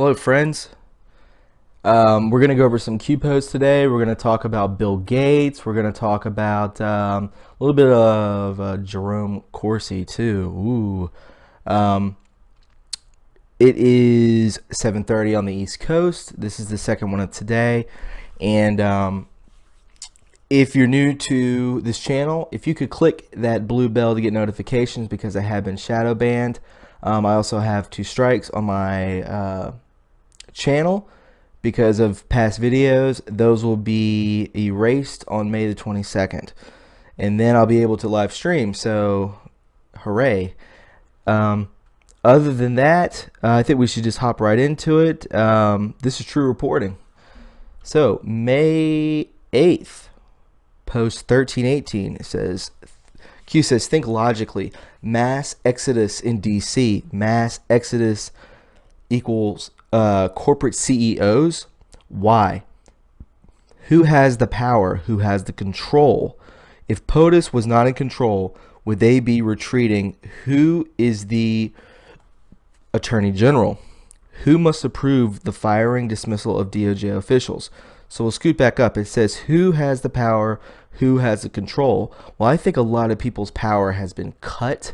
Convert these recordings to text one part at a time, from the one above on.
Hello, friends. We're going to go over some Q posts today. We're going to talk about Bill Gates. We're going to talk about a little bit of Jerome Corsi, too. Ooh. Um, it is 7:30 on the East Coast. This is the second one of today. And if you're new to this channel, if you could click that blue bell to get notifications, because I have been shadow banned. I also have 2 strikes on my channel because of past videos. Those will be erased on May the 22nd, and then I'll be able to live stream. So hooray. Other than that, I think we should just hop right into it. This is true reporting. So May 8th, post 1318, it says, Q says, think logically. Mass exodus in DC. Mass exodus equals corporate CEOs. Why? Who has the power? Who has the control? If POTUS was not in control, would they be retreating? Who is the Attorney General? Who must approve the firing, dismissal of DOJ officials? So we'll scoot back up. It says, who has the power? Who has the control? Well, I think a lot of people's power has been cut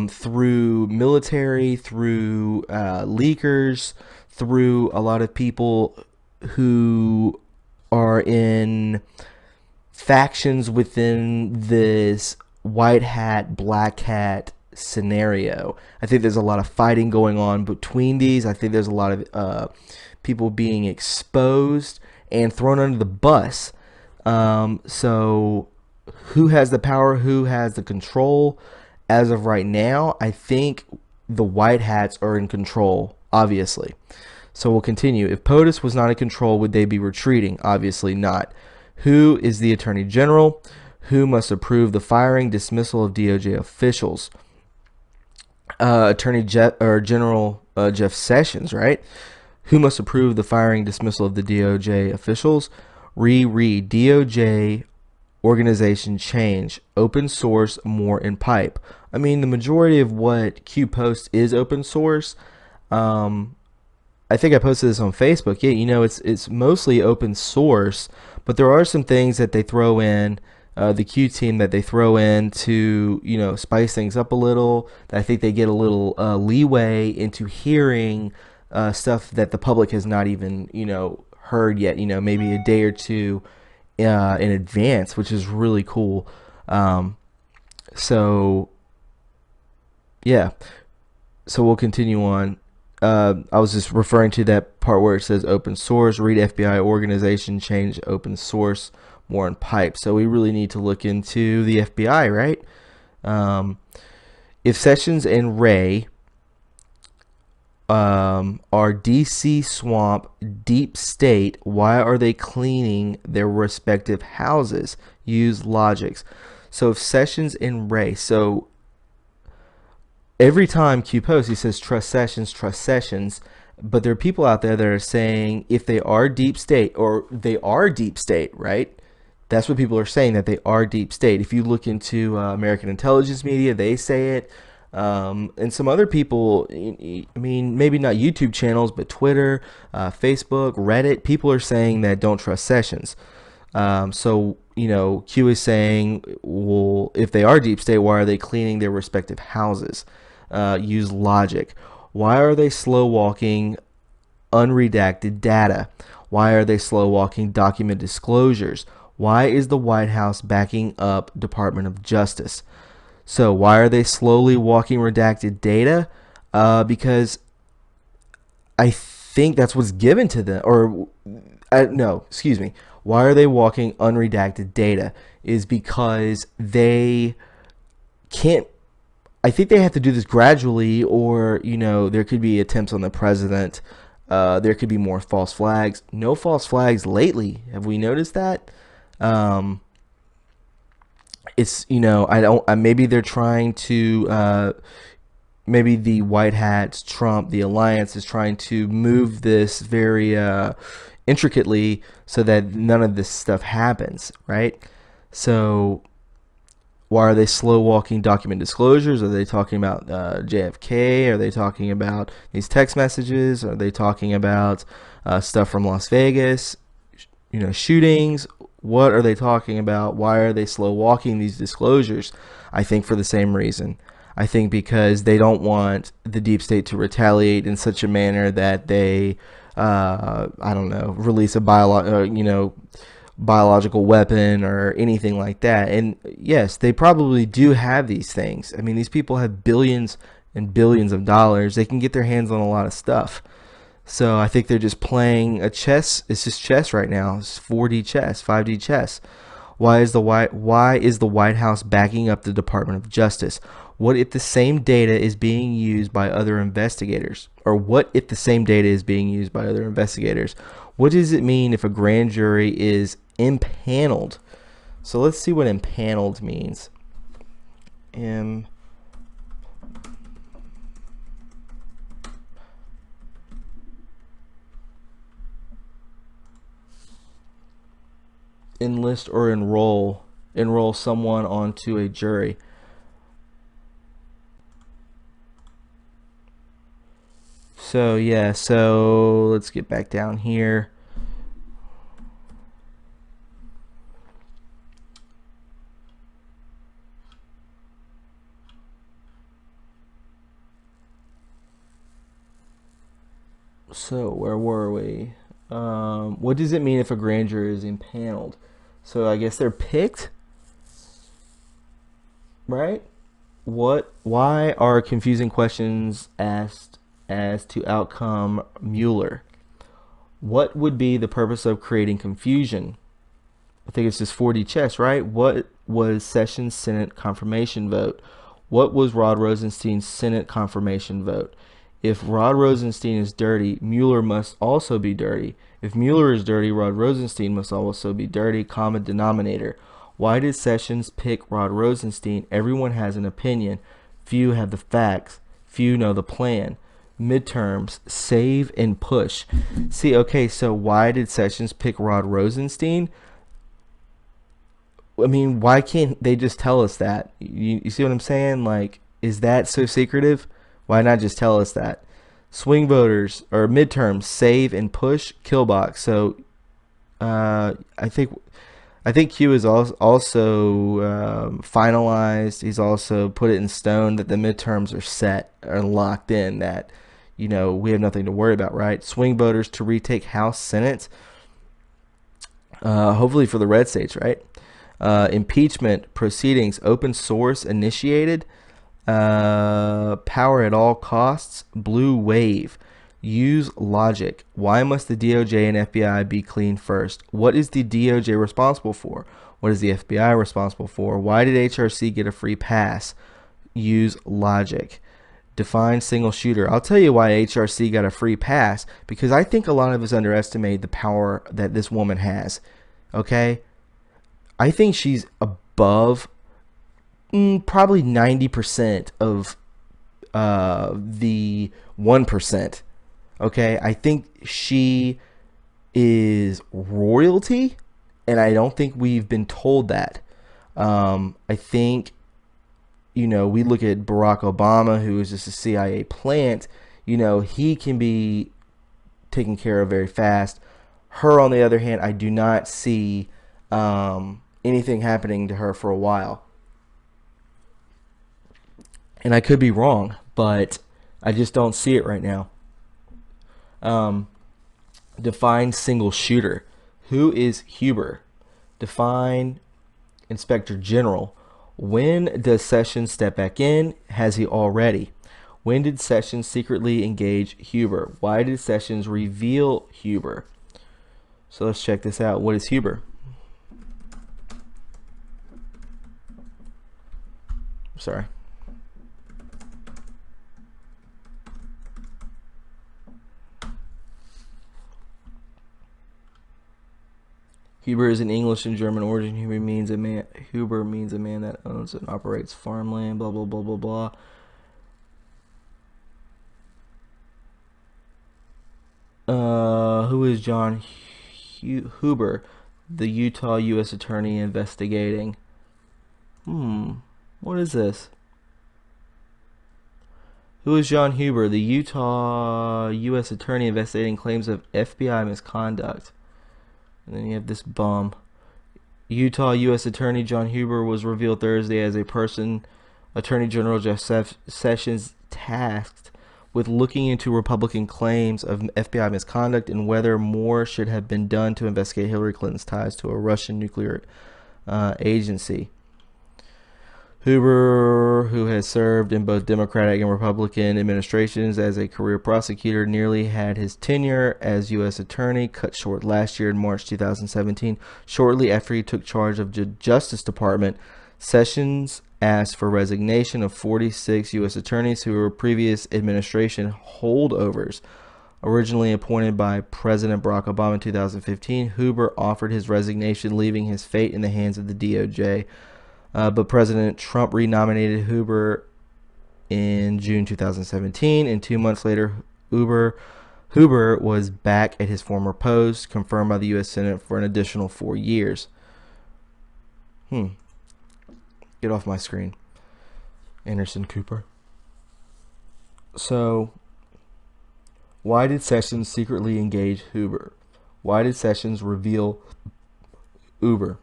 through military, through leakers, through a lot of people who are in factions within this white hat, black hat scenario. I think there's a lot of fighting going on between these. I think there's a lot of people being exposed and thrown under the bus. So who has the power? Who has the control? As of right now, I think the white hats are in control, obviously. So we'll continue. If POTUS was not in control, would they be retreating? Obviously not. Who is the Attorney General? Who must approve the firing, dismissal of DOJ officials? General Jeff Sessions, right? Who must approve the firing, dismissal of the DOJ officials? Reread. DOJ organization change. Open source, more in pipe. I mean, the majority of what Q posts is open source. I think I posted this on Facebook. Yeah, you know, it's mostly open source, but there are some things that they throw in, the Q team, that they throw in to, you know, spice things up a little. I think they get a little leeway into hearing stuff that the public has not even, you know, heard yet, you know, maybe a day or two in advance, which is really cool. So yeah, so we'll continue on. I was just referring to that part where it says open source. Read FBI organization change, open source, more in pipe. So we really need to look into the FBI, right? If Sessions and Wray are DC swamp deep state, why are they cleaning their respective houses? Use logics. So if Sessions and Wray, so every time Q posts, he says trust Sessions, but there are people out there that are saying if they are deep state, or they are deep state, right? That's what people are saying, that they are deep state. If you look into American intelligence media, they say it. And some other people, I mean, maybe not YouTube channels, but Twitter, Facebook, Reddit, people are saying that don't trust Sessions. So, you know, Q is saying, well, if they are deep state, why are they cleaning their respective houses? Use logic. Why are they slow walking unredacted data? Why are they slow walking document disclosures? Why is the White House backing up Department of Justice? So why are they slowly walking redacted data? Because I think that's what's given to them. Or no, excuse me. Why are they walking unredacted data? Is because they can't. I think they have to do this gradually, or, you know, there could be attempts on the president. There could be more false flags. No false flags lately. Have we noticed that? It's, you know, maybe they're trying to, maybe the White Hats, Trump, the alliance is trying to move this very intricately so that none of this stuff happens, right? So Why are they slow walking document disclosures? Are they talking about JFK? Are they talking about these text messages? Are they talking about stuff from Las Vegas? Shootings? What are they talking about? Why are they slow walking these disclosures? I think for the same reason. I think because they don't want the deep state to retaliate in such a manner that they, I don't know, release a biological weapon or anything like that. And yes, they probably do have these things. I mean, these people have billions and billions of dollars. They can get their hands on a lot of stuff. So I think they're just playing a chess. It's just chess right now. It's 4D chess, 5D chess. Why is the White House backing up the Department of Justice? What if the same data is being used by other investigators? Or what if the same data is being used by other investigators? What does it mean if a grand jury is impaneled? So let's see what impaneled means. Enlist or enroll someone onto a jury. So yeah, so let's get back down here. So where were we? What does it mean if a grand jury is impaneled? So I guess they're picked, right? Why are confusing questions asked as to outcome Mueller? What would be the purpose of creating confusion? I think it's just 4D chess, right? What was Sessions' Senate confirmation vote? What was Rod Rosenstein's Senate confirmation vote? If Rod Rosenstein is dirty, Mueller must also be dirty. If Mueller is dirty, Rod Rosenstein must also be dirty. Common denominator. Why did Sessions pick Rod Rosenstein? Everyone has an opinion. Few have the facts. Few know the plan. Midterms, save and push. See, okay, so why did Sessions pick Rod Rosenstein? I mean, why can't they just tell us that? You see what I'm saying? Like, is that so secretive? Why not just tell us that? Swing voters or midterms, save and push, kill box. So I think Q is also finalized. He's also put it in stone that the midterms are set and locked in. That we have nothing to worry about, right? Swing voters to retake House, Senate. Hopefully for the red states, right? Impeachment proceedings, open source initiated. Power at all costs, blue wave. Use logic. Why must the DOJ and FBI be clean first? What is the DOJ responsible for? What is the FBI responsible for? Why did HRC get a free pass? Use logic. Define single shooter. I'll tell you why HRC got a free pass, because I think a lot of us underestimate the power that this woman has. Okay? I think she's above probably 90% of the 1%. Okay, I think she is royalty, and I don't think we've been told that. I think, we look at Barack Obama, who is just a CIA plant. He can be taken care of very fast. Her, on the other hand, I do not see anything happening to her for a while. And I could be wrong, but I just don't see it right now. Define single shooter. Who is Huber? Define Inspector General. When does Sessions step back in? Has he already? When did Sessions secretly engage Huber? Why did Sessions reveal Huber? So let's check this out. What is Huber? Sorry. Huber is an English and German origin. Huber means a man that owns and operates farmland. Blah blah blah blah blah. Who is John Huber, the Utah U.S. attorney investigating? What is this? Who is John Huber, the Utah U.S. attorney investigating claims of FBI misconduct? And then you have this bum. Utah U.S. Attorney John Huber was revealed Thursday as a person Attorney General Jeff Sessions tasked with looking into Republican claims of FBI misconduct and whether more should have been done to investigate Hillary Clinton's ties to a Russian nuclear agency. Huber, who has served in both Democratic and Republican administrations as a career prosecutor, nearly had his tenure as U.S. Attorney cut short last year in March 2017. Shortly after he took charge of the Justice Department, Sessions asked for resignation of 46 U.S. attorneys who were previous administration holdovers. Originally appointed by President Barack Obama in 2015, Huber offered his resignation, leaving his fate in the hands of the DOJ. But President Trump renominated Huber in June 2017, and 2 months later, Huber was back at his former post, confirmed by the U.S. Senate for an additional 4 years. Get off my screen. Anderson Cooper. So, why did Sessions secretly engage Huber? Why did Sessions reveal Huber?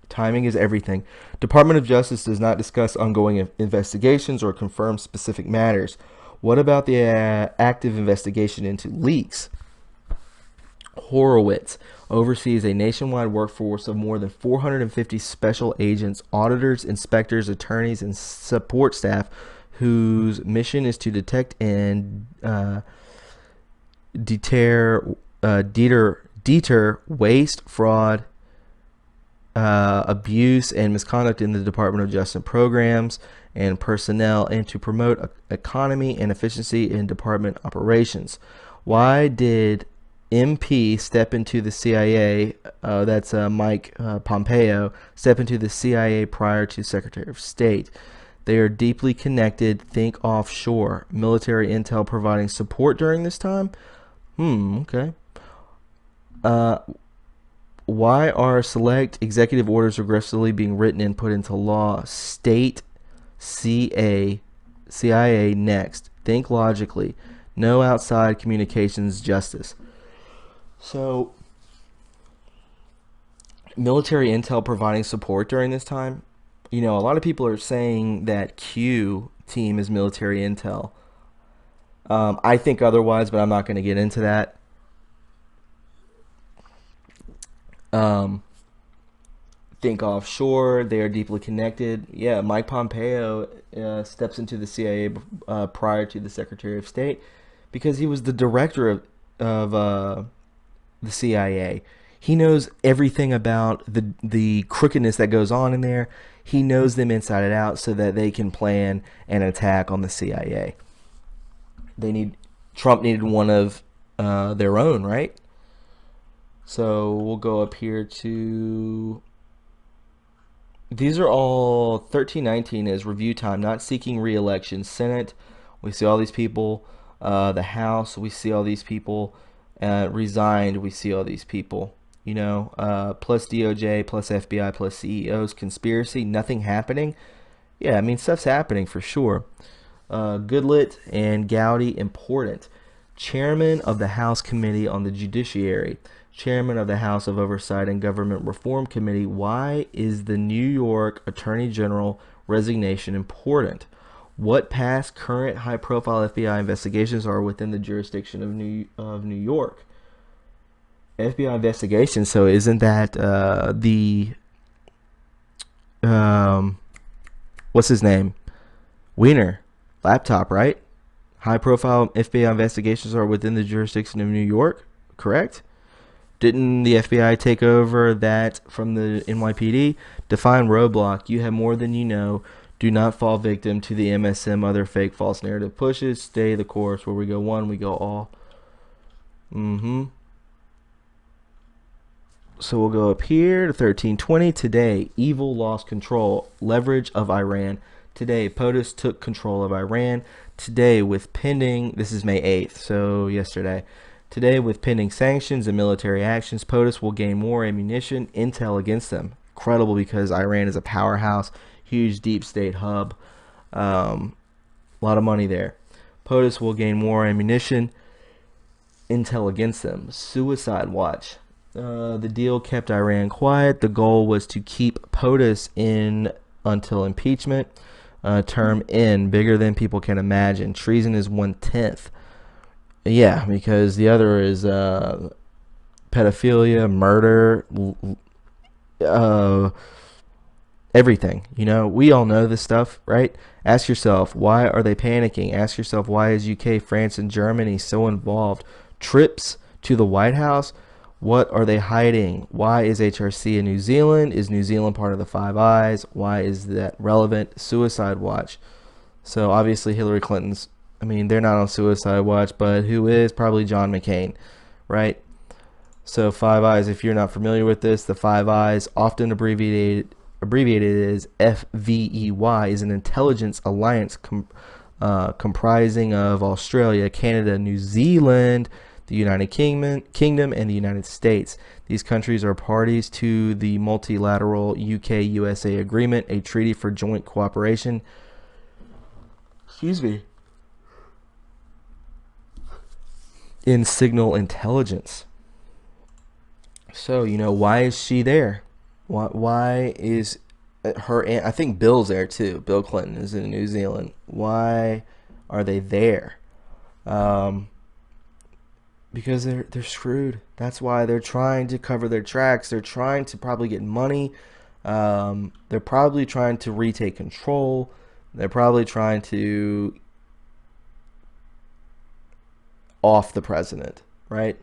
Timing is everything. Department of Justice does not discuss ongoing investigations or confirm specific matters. What about the active investigation into leaks? Horowitz oversees a nationwide workforce of more than 450 special agents, auditors, inspectors, attorneys, and support staff whose mission is to detect and deter waste, fraud, abuse, and misconduct in the Department of Justice programs and personnel, and to promote economy and efficiency in department operations. Why did MP step into the CIA? That's Mike Pompeo, step into the CIA prior to Secretary of State. They are deeply connected. Think offshore. Military intel providing support during this time? Okay. Why are select executive orders aggressively being written and put into law? State CIA next. Think logically. No outside communications justice. So, military intel providing support during this time. You know, a lot of people are saying that Q team is military intel. I think otherwise, but I'm not going to get into that. Think offshore. They are deeply connected. Yeah, Mike Pompeo steps into the CIA prior to the Secretary of State because he was the director of the CIA. He knows everything about the crookedness that goes on in there. He knows them inside and out so that they can plan an attack on the CIA. Trump needed one of their own, right? So we'll go up here to, these are all 1319 is review time, not seeking re-election. Senate, we see all these people. The House, we see all these people. Resigned, we see all these people. You know, plus DOJ, plus FBI, plus CEOs, conspiracy, nothing happening. Yeah, I mean, stuff's happening for sure. Goodlett and Gowdy, important. Chairman of the House Committee on the Judiciary. Chairman of the House of Oversight and Government Reform Committee. Why is the New York Attorney General resignation important? What past, current, high-profile FBI investigations are within the jurisdiction of New York? FBI investigation. So isn't that what's his name? Wiener laptop, right? High-profile FBI investigations are within the jurisdiction of New York, correct? Didn't the FBI take over that from the NYPD? Define roadblock. You have more than you know. Do not fall victim to the MSM other fake false narrative pushes. Stay the course. Where we go one, we go all. So we'll go up here to 1320. Today, evil lost control. Leverage of Iran. Today, POTUS took control of Iran. Today, with pending, this is May 8th, so yesterday. Today, with pending sanctions and military actions, POTUS will gain more ammunition, intel against them. Incredible, because Iran is a powerhouse. huge deep state hub. A lot of money there. POTUS will gain more ammunition, intel against them. Suicide watch. The deal kept Iran quiet. The goal was to keep POTUS in until impeachment. Term in, bigger than people can imagine. Treason is 1/10. Yeah, because the other is pedophilia, murder, everything. You know, we all know this stuff, right? Ask yourself, why are they panicking? Ask yourself, why is UK, France, and Germany so involved? Trips to the White House, what are they hiding? Why is HRC in New Zealand? Is New Zealand part of the Five Eyes? Why is that relevant? Suicide watch. So obviously Hillary Clinton's, I mean, they're not on suicide watch, but who is? Probably John McCain, right? So Five Eyes, if you're not familiar with this, the Five Eyes, often abbreviated as FVEY, is an intelligence alliance comprising of Australia, Canada, New Zealand, the United Kingdom, and the United States. These countries are parties to the multilateral UK-USA agreement, a treaty for joint cooperation. In signal intelligence. So, you know, why is she there? Why is her aunt? I think Bill's there too. Bill Clinton is in New Zealand. Why are they there? Because they're screwed. That's why they're trying to cover their tracks. They're trying to probably get money. They're probably trying to retake control. They're probably trying to off the president, right?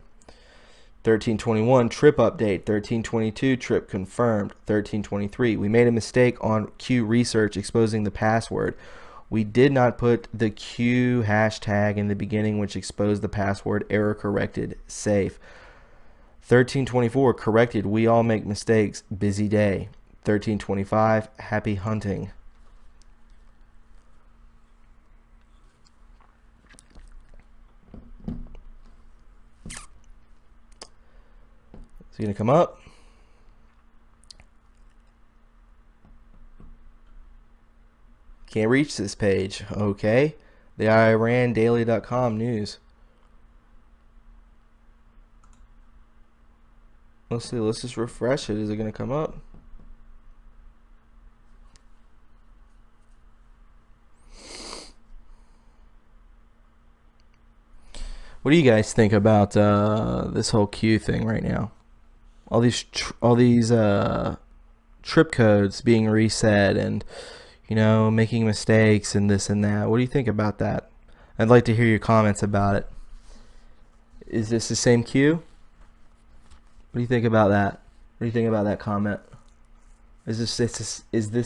1321 trip update. 1322 trip confirmed. 1323 we made a mistake on Q research exposing the password. We did not put the Q hashtag in the beginning, which exposed the password. Error corrected. Safe. 1324 corrected. We all make mistakes. Busy day. 1325 happy hunting. Is he gonna come up? Can't reach this page. Okay. The IranDaily.com news. Let's see. Let's just refresh it. Is it gonna come up? What do you guys think about this whole Q thing right now? All these trip codes being reset, and you know, making mistakes and this and that. What do you think about that? I'd like to hear your comments about it. Is this the same Q? What do you think about that? What do you think about that comment? Is this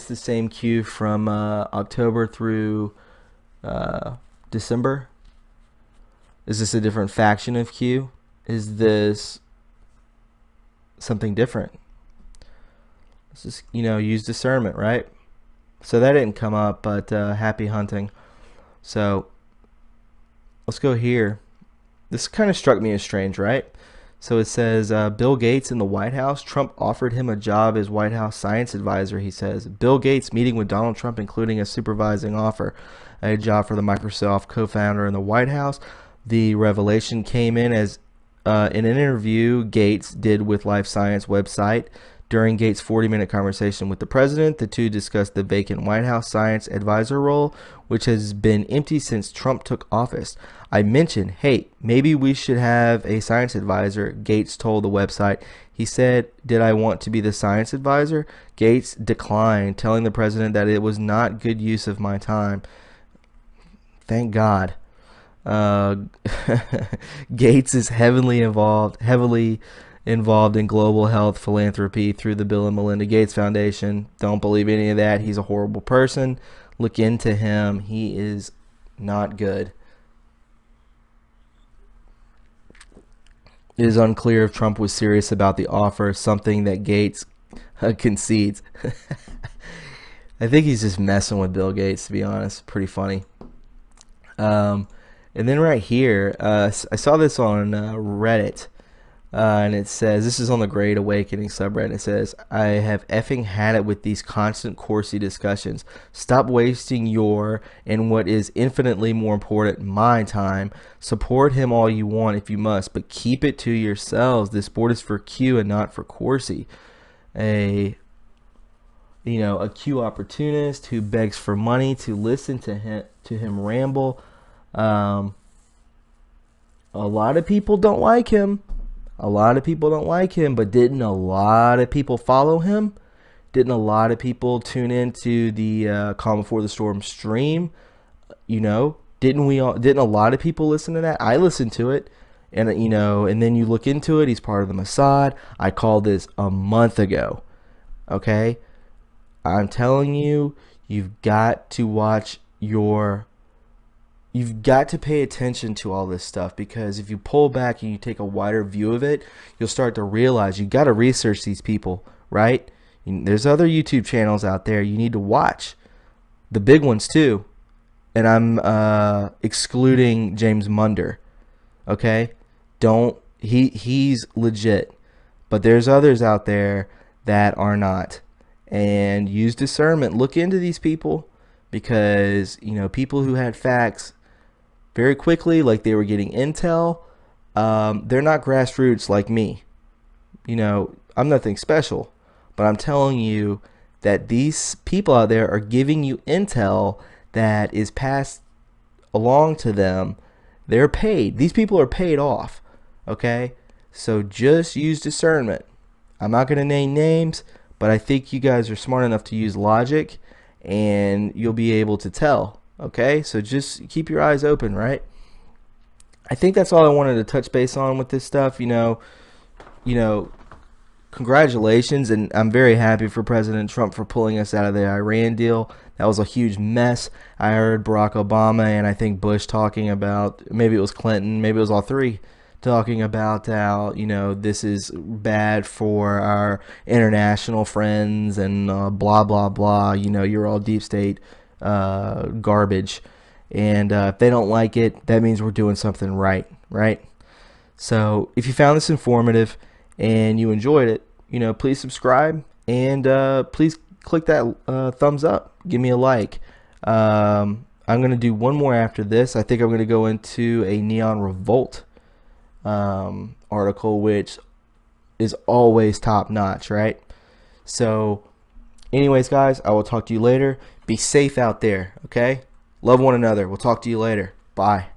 the same Q from October through December? Is this a different faction of Q? Is this something different? Let's just, you know, use discernment, right? So that didn't come up, but happy hunting. So let's go here. This kind of struck me as strange, right? So it says Bill Gates in the White House. Trump offered him a job as White House science advisor, he says. Bill Gates meeting with Donald Trump, including a supervising offer, a job for the Microsoft co-founder in the White House. The revelation came in as in an interview Gates did with Life Science website. During Gates' 40-minute conversation with the president, the two discussed the vacant White House science advisor role, which has been empty since Trump took office. I mentioned, hey, maybe we should have a science advisor, Gates told the website. He said, did I want to be the science advisor? Gates declined, telling the president that it was not good use of my time. Thank God. Gates is heavily involved in global health philanthropy through the Bill and Melinda Gates Foundation. Don't believe any of that. He's a horrible person. Look into him. He is not good. It is unclear if Trump was serious about the offer, something that Gates concedes. I think he's just messing with Bill Gates, to be honest. Pretty funny. And then right here, I saw this on Reddit. And it says, this is on the Great Awakening subreddit. It says, I have effing had it with these constant Corsi discussions. Stop wasting your, and what is infinitely more important, my time. Support him all you want if you must, but keep it to yourselves. This board is for Q and not for Corsi. A Q opportunist who begs for money to listen to him ramble. A lot of people don't like him. But didn't a lot of people follow him? Didn't a lot of people tune into the Calm Before the Storm stream? Didn't a lot of people listen to that? I listened to it, and and then you look into it. He's part of the Mossad. I called this a month ago. Okay, I'm telling you, you've got to pay attention to all this stuff, because if you pull back and you take a wider view of it, you'll start to realize you got to research these people, right? There's other YouTube channels out there you need to watch, the big ones too, and I'm excluding James Munder. Okay, he's legit, but there's others out there that are not, and use discernment. Look into these people, because people who had facts very quickly, like they were getting intel, they're not grassroots like me. I'm nothing special, but I'm telling you that these people out there are giving you intel that is passed along to them. They're paid. These people are paid off. Okay, so just use discernment. I'm not going to name names, but I think you guys are smart enough to use logic, and you'll be able to tell. Okay, so just keep your eyes open, right? I think that's all I wanted to touch base on with this stuff. Congratulations, and I'm very happy for President Trump for pulling us out of the Iran deal. That was a huge mess. I heard Barack Obama and I think Bush talking about, maybe it was Clinton, maybe it was all three, talking about how this is bad for our international friends and blah blah blah. You're all deep state garbage, and if they don't like it, that means we're doing something right. So if you found this informative and you enjoyed it, please subscribe, and please click that thumbs up. Give me a like. I'm gonna do one more after this. I think I'm gonna go into a Neon Revolt article, which is always top notch, right? So anyways, guys, I will talk to you later. Be safe out there, okay? Love one another. We'll talk to you later. Bye.